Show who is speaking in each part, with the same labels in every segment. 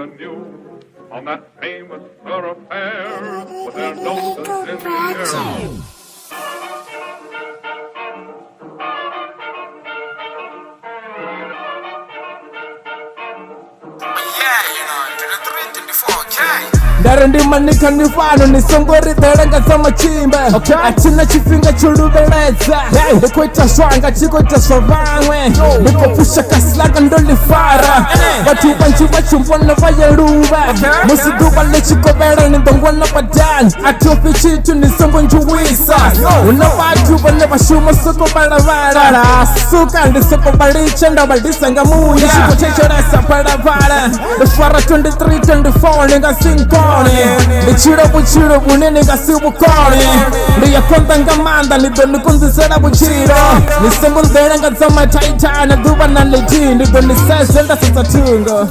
Speaker 1: Avenue, on that famous thoroughfare, with their noses in the air.
Speaker 2: Yeah, you know, 2324K.
Speaker 3: Darandi Maniggani fano ni songori teranga sama chimbe Achina chifinga chulubeleza Nikoita swanga chikoita swavangwe Niko pusha kaslaga ndoli fara Watu wanchi wachumbwana vaya luba Musiduba lechiko bera ni dongwana padani Atopi chitu ni songo njuwisa Una watu wane washuma soko balavara Suka ndi soko balicha nda balisanga muya Nishiko chechoresa balavara Nifara 2324 ninga sinko Nichiro buchiro bunini ngasi bukoni Niya konta ngamanda nido nikunzisera buchiro Nisembo ndera ngazama taita na duba na leji Nido nisese nda sasa tungo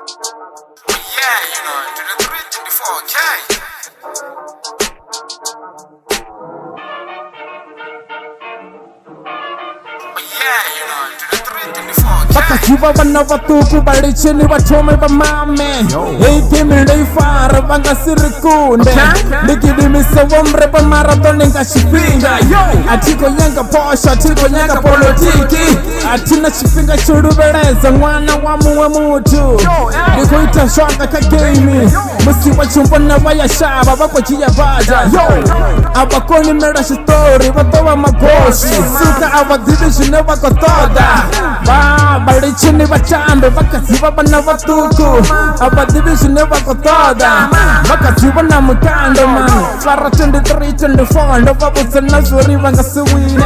Speaker 2: Yeah, you know, 2324K. Yeah, you know, 2324K.
Speaker 3: Bakakiba bana batuku balichini bachome bamame Eikimi leifara banga sirikunde Nikidimise womre ba maratoni nga shipinga Atiko yenga posho, atiko yenga politiki Atina shipinga churubeleza mwana wa muwe mutu Nikuita shwanga kagemi Musi wachumbona waya shaba bako chia baja Abakoni mera shistory watowa magoshi Suka abadivishine wako toda Balichini bachambe bakaziba bana batuku Abadivishine bako toda Bakaziba na mukando man Fara 2324 ndo babusa na zuri banga siwine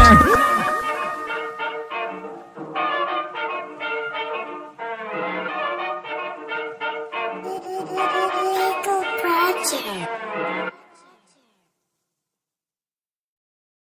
Speaker 4: Project.